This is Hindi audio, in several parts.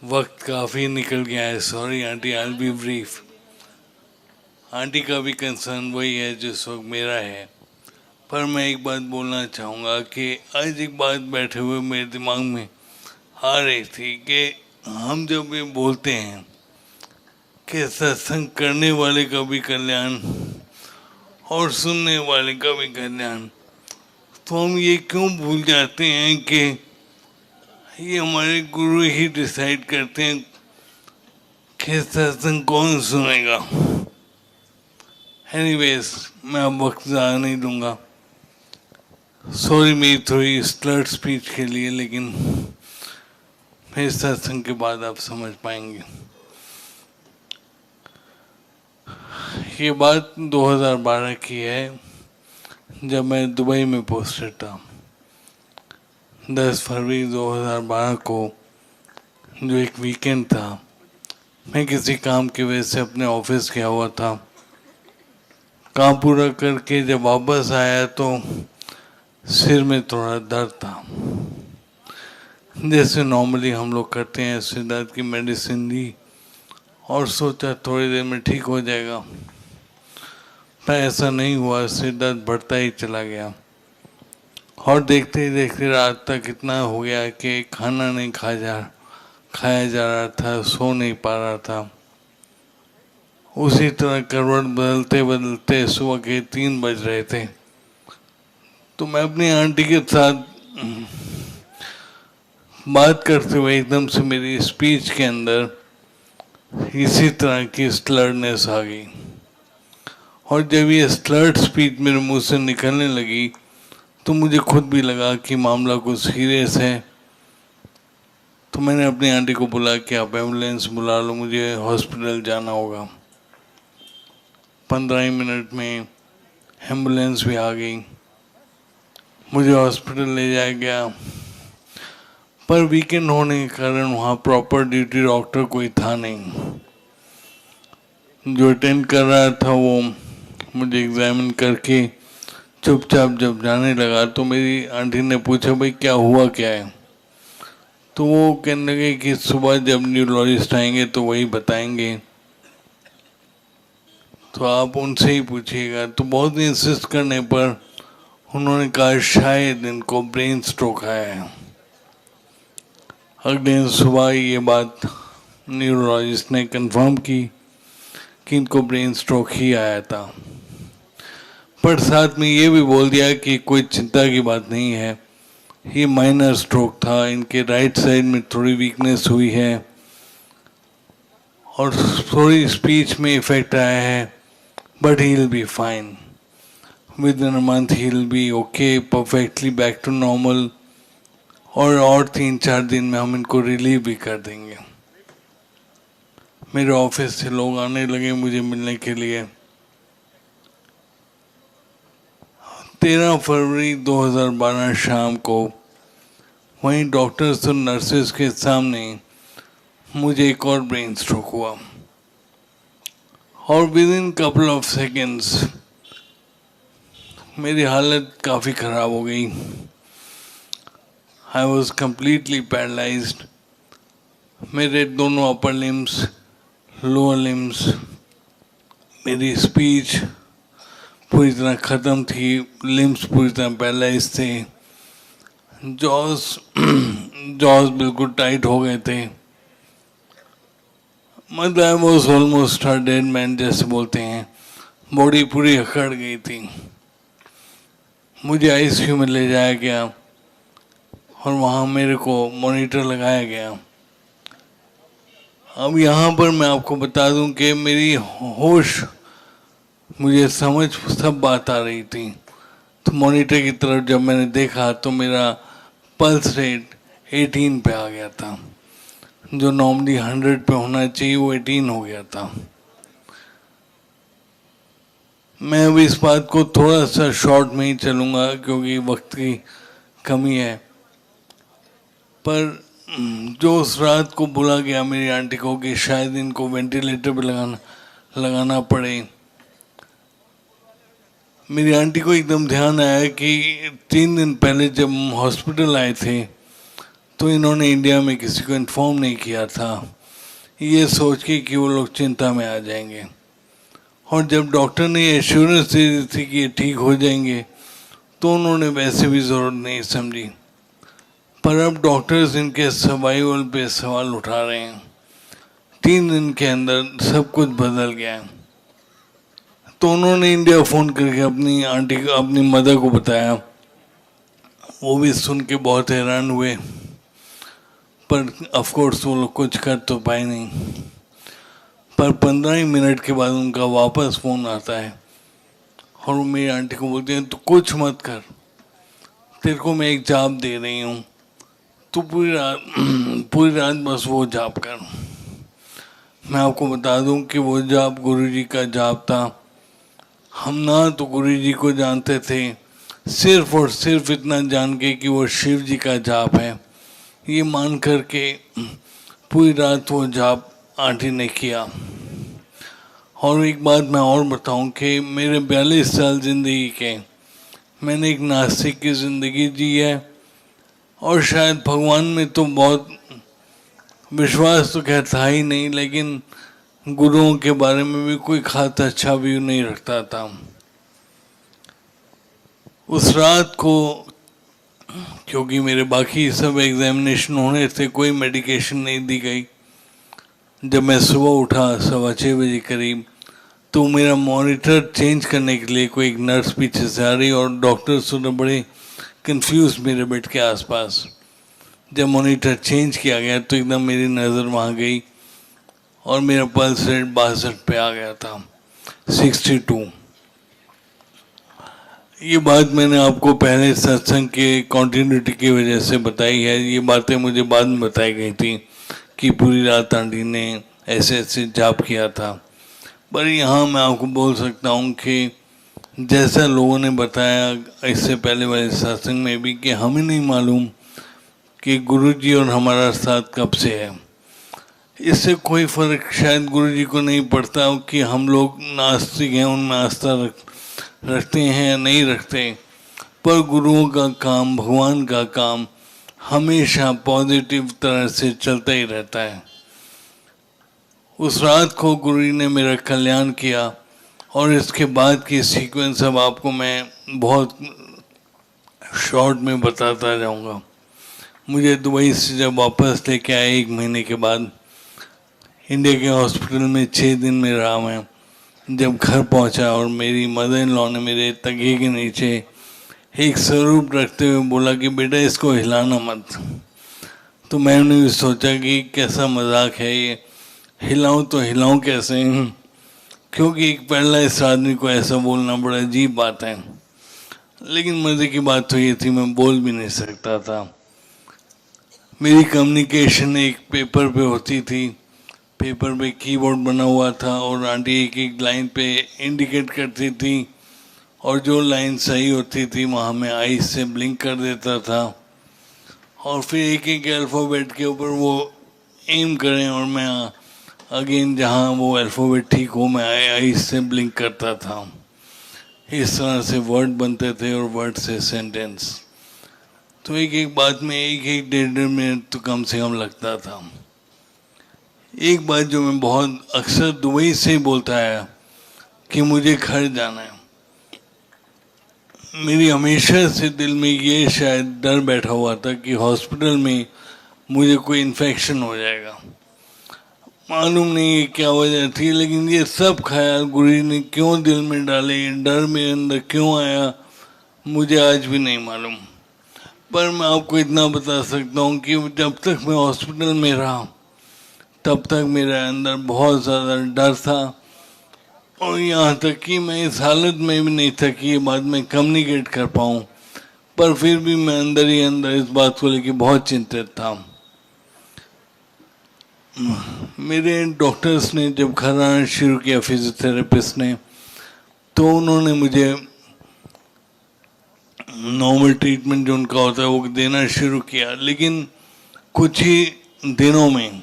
वक्त काफ़ी निकल गया है। सॉरी आंटी, आई बी ब्रीफ। आंटी का भी कंसर्न वही है जो इस वक्त मेरा है। पर मैं एक बात बोलना चाहूँगा कि आज एक बात बैठे हुए मेरे दिमाग में आ रही थी कि हम जब ये बोलते हैं कि सत्संग करने वाले का भी कल्याण और सुनने वाले का भी कल्याण, तो हम ये क्यों भूल जाते हैं कि ये हमारे गुरु ही डिसाइड करते हैं कि सत्संग कौन सुनेगा। एनीवेज, मैं अब वक्त ज़्यादा नहीं दूंगा। सॉरी मेरी थोड़ी स्लर्ड स्पीच के लिए, लेकिन मेरे सत्संग के बाद आप समझ पाएंगे। ये बात 2012 की है, जब मैं दुबई में पोस्टेड था। 10 फरवरी 2012 को जो एक वीकेंड था, मैं किसी काम की वजह से अपने ऑफिस गया हुआ था। काम पूरा करके जब वापस आया तो सिर में थोड़ा दर्द था। जैसे नॉर्मली हम लोग करते हैं, सिर दर्द की मेडिसिन ली और सोचा थोड़ी देर में ठीक हो जाएगा, पर ऐसा नहीं हुआ। सिर दर्द बढ़ता ही चला गया और देखते ही देखते रात तक इतना हो गया कि खाना नहीं खाया जा रहा था, सो नहीं पा रहा था। उसी तरह करवट बदलते बदलते सुबह के 3 बज रहे थे, तो मैं अपनी आंटी के साथ बात करते हुए एकदम से मेरी स्पीच के अंदर इसी तरह की स्लर्डनेस आ गई। और जब ये स्लर्ड स्पीच मेरे मुंह से निकलने लगी तो मुझे खुद भी लगा कि मामला कुछ सीरियस है। तो मैंने अपनी आंटी को बोला कि आप एम्बुलेंस बुला लो, मुझे हॉस्पिटल जाना होगा। 15 ही मिनट में एम्बुलेंस भी आ गई, मुझे हॉस्पिटल ले जाया गया। पर वीकेंड होने के कारण वहाँ प्रॉपर ड्यूटी डॉक्टर कोई था नहीं। जो अटेंड कर रहा था वो मुझे एग्जामिन करके चुपचाप जब जाने लगा तो मेरी आंटी ने पूछा, भाई क्या हुआ क्या है? तो वो कहने लगे कि सुबह जब न्यूरोलॉजिस्ट आएंगे तो वही बताएंगे, तो आप उनसे ही पूछिएगा। तो बहुत इंसिस्ट करने पर उन्होंने कहा शायद इनको ब्रेन स्ट्रोक आया है। अगले दिन सुबह ये बात न्यूरोलॉजिस्ट ने कंफर्म की कि इनको ब्रेन स्ट्रोक ही आया था, पर साथ में ये भी बोल दिया कि कोई चिंता की बात नहीं है, ये माइनर स्ट्रोक था, इनके राइट साइड में थोड़ी वीकनेस हुई है और थोड़ी स्पीच में इफेक्ट आया है, but he will be fine. Within a month he will be okay, perfectly back to normal, और 3-4 दिन में हम इनको रिलीव भी कर देंगे। मेरे ऑफिस से लोग आने लगे मुझे मिलने के लिए। 13 फरवरी 2012 शाम को वहीं डॉक्टर्स और नर्सेस के सामने मुझे एक और ब्रेन स्ट्रोक हुआ और with in couple of seconds मेरी हालत काफ़ी ख़राब हो गई। I was completely paralysed. मेरे दोनों अपर लिम्स, लोअर लिम्स, मेरी स्पीच पूरी तरह ख़त्म थी, लिम्स पूरी तरह पैरालाइज थे, जॉज बिल्कुल टाइट हो गए थे। मतलब I was almost a dead man जैसे बोलते हैं, बॉडी पूरी अकड़ गई थी। मुझे आईसीयू में ले जाया गया और वहाँ मेरे को मॉनिटर लगाया गया। अब यहाँ पर मैं आपको बता दूं कि मेरी होश, मुझे समझ सब बात आ रही थी। तो मॉनिटर की तरफ जब मैंने देखा तो मेरा पल्स रेट 18 पे आ गया था, जो नॉर्मली 100 पे होना चाहिए, वो 18 हो गया था। मैं अब इस बात को थोड़ा सा शॉर्ट में ही चलूँगा क्योंकि वक्त की कमी है। पर जो उस रात को बोला गया मेरी आंटी को कि शायद इनको वेंटिलेटर पे लगाना पड़े, मेरी आंटी को एकदम ध्यान आया कि 3 दिन पहले जब हम हॉस्पिटल आए थे तो इन्होंने इंडिया में किसी को इन्फॉर्म नहीं किया था, ये सोच के कि वो लोग चिंता में आ जाएंगे। और जब डॉक्टर ने एश्योरेंस दे दी थी कि ये ठीक हो जाएंगे, तो उन्होंने वैसे भी ज़रूरत नहीं समझी। पर अब डॉक्टर्स इनके सर्वाइवल पे सवाल उठा रहे हैं। 3 दिन के अंदर सब कुछ बदल गया है। तो उन्होंने इंडिया फ़ोन करके अपनी आंटी को, अपनी मदर को बताया। वो भी सुन के बहुत हैरान हुए, पर ऑफ कोर्स वो लोग कुछ कर तो पाए नहीं। पर 15 ही मिनट के बाद उनका वापस फ़ोन आता है और वो मेरी आंटी को बोलते हैं, तो कुछ मत कर, तेरे को मैं एक जाप दे रही हूँ, तू पूरी रात बस वो जाप कर। मैं आपको बता दूं कि वो जाप गुरुजी का जाप था। हम ना तो गुरुजी को जानते थे, सिर्फ और सिर्फ इतना जान के कि वो शिव जी का जाप है, ये मान कर के पूरी रात वो जाप आंटी ने किया। और एक बात मैं और बताऊं कि मेरे 42 साल ज़िंदगी के मैंने एक नास्तिक की ज़िंदगी जी है, और शायद भगवान में तो बहुत विश्वास तो खैर था ही नहीं, लेकिन गुरुओं के बारे में भी कोई खास अच्छा व्यू नहीं रखता था। उस रात को क्योंकि मेरे बाकी सब एग्जामिनेशन होने थे, कोई मेडिकेशन नहीं दी गई। जब मैं सुबह उठा 6:15 बजे करीब, तो मेरा मॉनिटर चेंज करने के लिए कोई एक नर्स पीछे से आ रही, और डॉक्टर सुने बड़े कंफ्यूज मेरे बेड के आसपास। जब मॉनिटर चेंज किया गया तो एकदम मेरी नज़र वहाँ गई और मेरा पल्स रेट 62 पे आ गया था, 62। ये बात मैंने आपको पहले सत्संग के कॉन्टिन्यूटी की वजह से बताई है। ये बातें मुझे बाद में बताई गई थी कि पूरी रात आंटी ने ऐसे ऐसे जाप किया था। पर यहाँ मैं आपको बोल सकता हूँ कि जैसा लोगों ने बताया इससे पहले वाले सत्संग में भी, कि हमें नहीं मालूम कि गुरुजी और हमारा साथ कब से है। इससे कोई फर्क शायद गुरुजी को नहीं पड़ता कि हम लोग नास्तिक हैं, उनमें आस्था रखते हैं या नहीं रखते, पर गुरुओं का काम, भगवान का काम हमेशा पॉजिटिव तरह से चलता ही रहता है। उस रात को गुरुजी ने मेरा कल्याण किया, और इसके बाद की सीक्वेंस अब आपको मैं बहुत शॉर्ट में बताता जाऊंगा। मुझे दुबई से जब वापस लेके आए 1 महीने के बाद, इंडिया के हॉस्पिटल में 6 दिन में रहा मैं। जब घर पहुंचा और मेरी मदर इन लॉ ने मेरे तकिए के नीचे एक स्वरूप रखते हुए बोला कि बेटा इसको हिलाना मत। तो मैंने भी सोचा कि कैसा मजाक है ये, हिलाऊं तो हिलाऊं कैसे, क्योंकि एक पैरालाइज्ड आदमी को ऐसा बोलना बड़ा अजीब बात है। लेकिन मज़े की बात तो ये थी, मैं बोल भी नहीं सकता था। मेरी कम्युनिकेशन एक पेपर पे होती थी, पेपर पे कीबोर्ड बना हुआ था, और आंटी एक एक लाइन पे इंडिकेट करती थी, और जो लाइन सही होती थी वहाँ मैं आई से ब्लिंक कर देता था, और फिर एक एक अल्फ़ाबेट के ऊपर वो एम करें, और मैं अगेन जहाँ वो अल्फ़ाबेट ठीक हो मैं आई से ब्लिंक करता था। इस तरह से वर्ड बनते थे, और वर्ड से सेंटेंस। तो एक एक बात में 1-1 मिनट तो कम से कम लगता था। एक बात जो मैं बहुत अक्सर दुबई से ही बोलता है कि मुझे घर जाना है। मेरी हमेशा से दिल में ये शायद डर बैठा हुआ था कि हॉस्पिटल में मुझे कोई इन्फेक्शन हो जाएगा। मालूम नहीं क्या वजह थी, लेकिन ये सब ख्याल गुरुजी ने क्यों दिल में डाले, डर मेरे अंदर क्यों आया, मुझे आज भी नहीं मालूम। पर मैं आपको इतना बता सकता हूँ कि जब तक मैं हॉस्पिटल में रहा तब तक मेरे अंदर बहुत ज़्यादा डर था, और यहाँ तक कि मैं इस हालत में भी नहीं था कि ये बात मैं कम्युनिकेट कर पाऊँ। पर फिर भी मैं अंदर ही अंदर इस बात को लेकर बहुत चिंतित था। मेरे डॉक्टर्स ने जब घर आना शुरू किया, फिजियोथेरेपिस्ट ने, तो उन्होंने मुझे नॉर्मल ट्रीटमेंट जो उनका होता है वो देना शुरू किया। लेकिन कुछ ही दिनों में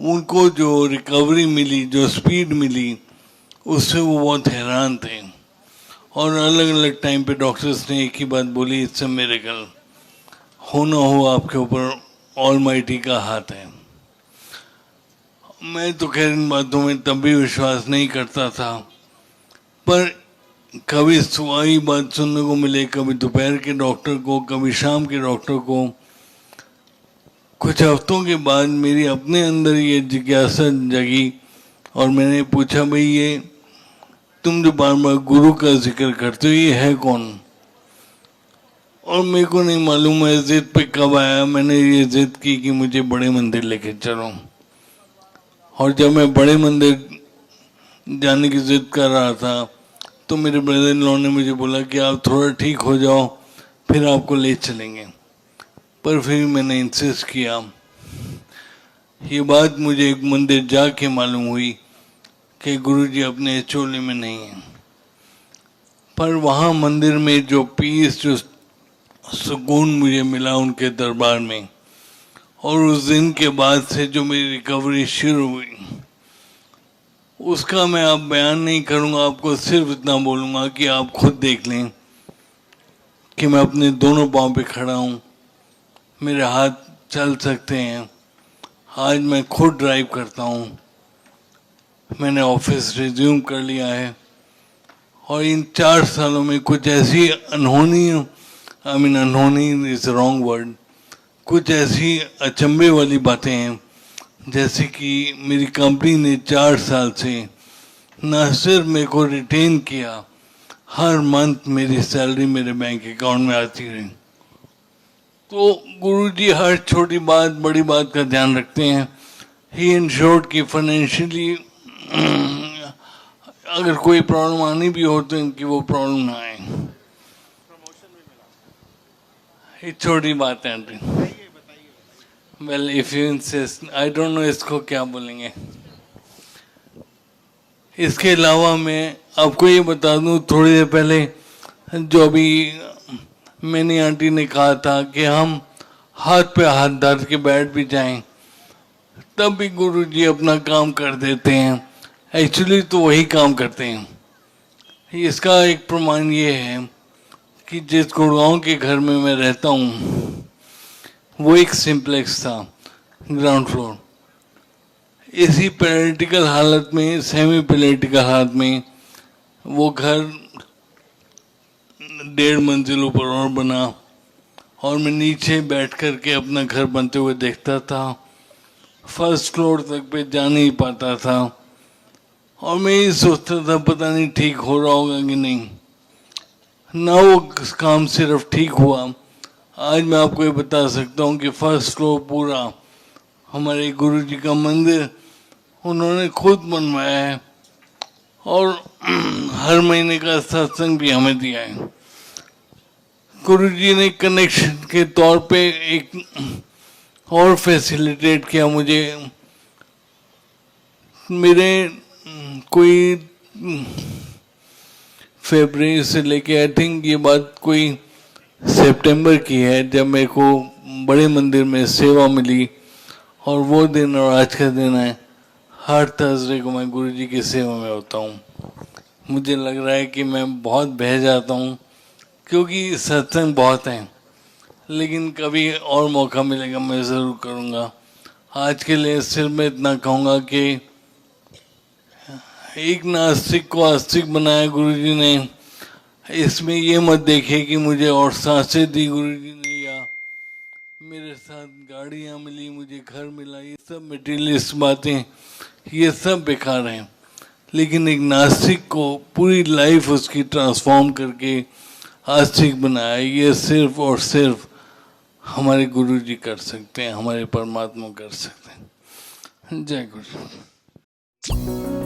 उनको जो रिकवरी मिली, जो स्पीड मिली, उससे वो बहुत हैरान थे। और अलग अलग टाइम पे डॉक्टर्स ने एक ही बात बोली, इट्स अ मिरेकल। हो ना हो आपके ऊपर ऑलमाइटी का हाथ है। मैं तो खैर इन बातों में तब भी विश्वास नहीं करता था, पर कभी सुबह ही बात सुनने को मिले, कभी दोपहर के डॉक्टर को, कभी शाम के डॉक्टर को। कुछ हफ्तों के बाद मेरी अपने अंदर ये जिज्ञासा जगी और मैंने पूछा, भाई ये तुम जो बार बार गुरु का जिक्र करते हो ये है कौन? और मेरे को नहीं मालूम मैं जिद पे कब आया। मैंने ये जिद की कि मुझे बड़े मंदिर लेके चलो, और जब मैं बड़े मंदिर जाने की जिद कर रहा था तो मेरे ब्रदर इन लॉ ने मुझे बोला कि आप थोड़ा ठीक हो जाओ फिर आपको ले चलेंगे। पर फिर मैंने इंसिस्ट किया। ये बात मुझे एक मंदिर जाके मालूम हुई कि गुरुजी अपने चोले में नहीं हैं, पर वहाँ मंदिर में जो पीस, जो सुकून मुझे मिला उनके दरबार में, और उस दिन के बाद से जो मेरी रिकवरी शुरू हुई उसका मैं अब बयान नहीं करूँगा। आपको सिर्फ इतना बोलूँगा कि आप खुद देख लें कि मैं अपने दोनों पाँव पे खड़ा हूँ, मेरे हाथ चल सकते हैं, आज मैं खुद ड्राइव करता हूँ, मैंने ऑफिस रिज्यूम कर लिया है, और इन 4 सालों में कुछ ऐसी अनहोनी, अनहोनी इज रॉन्ग वर्ड, कुछ ऐसी अचंभे वाली बातें हैं, जैसे कि मेरी कंपनी ने 4 साल से न सिर्फ मेरे को रिटेन किया, हर मंथ मेरी सैलरी मेरे बैंक अकाउंट में आती रही। तो गुरुजी हर छोटी बात बड़ी बात का ध्यान रखते हैं। ही इंश्योर्ड कि फाइनेंशियली अगर कोई प्रॉब्लम आनी भी हो तो इनकी वो प्रॉब्लम ना आए। ये छोटी बात है aunty. Well if you insist, I don't know इसको क्या बोलेंगे। इसके अलावा मैं आपको ये बता दूं, थोड़ी देर पहले जो अभी मैंने आंटी ने कहा था कि हम हाथ पे हाथ डाल के बैठ भी जाएं तब भी गुरुजी अपना काम कर देते हैं। एक्चुअली तो वही काम करते हैं। इसका एक प्रमाण ये है कि जिस गुड़गांव के घर में मैं रहता हूँ वो एक सिंप्लेक्स था, ग्राउंड फ्लोर। इसी पॉलिटिकल हालत में, सेमी पॉलिटिकल हालत में वो घर 1.5 मंजिल ऊपर और बना, और मैं नीचे बैठ कर के अपना घर बनते हुए देखता था। फर्स्ट फ्लोर तक पे जा नहीं पाता था, और मैं ये सोचता था पता नहीं ठीक हो रहा होगा कि नहीं। ना वो काम सिर्फ ठीक हुआ, आज मैं आपको ये बता सकता हूँ कि फर्स्ट फ्लोर पूरा हमारे गुरुजी का मंदिर उन्होंने खुद बनवाया है, और हर महीने का सत्संग भी हमें दिया है। गुरुजी ने कनेक्शन के तौर पे एक और फैसिलिटेट किया मुझे। मेरे कोई फरवरी से लेके आई थिंक ये बात कोई सितंबर की है जब मेरे को बड़े मंदिर में सेवा मिली, और वो दिन और आज का दिन है, हर थर्सडे को मैं गुरुजी की सेवा में होता हूँ। मुझे लग रहा है कि मैं बहुत बह जाता हूँ क्योंकि सत्संग बहुत हैं, लेकिन कभी और मौका मिलेगा मैं ज़रूर करूँगा। आज के लिए सिर्फ मैं इतना कहूँगा कि एक नास्तिक को आस्तिक बनाया गुरुजी ने। इसमें ये मत देखिए कि मुझे और सांसें दी गुरुजी ने, या मेरे साथ गाड़ियाँ मिली, मुझे घर मिला, ये सब मटेरियलिस्ट बातें, ये सब बेकार हैं। लेकिन एक नास्तिक को पूरी लाइफ उसकी ट्रांसफॉर्म करके आस्तिक बनाया, ये सिर्फ और सिर्फ हमारे गुरुजी कर सकते हैं, हमारे परमात्मा कर सकते हैं। जय गुरु।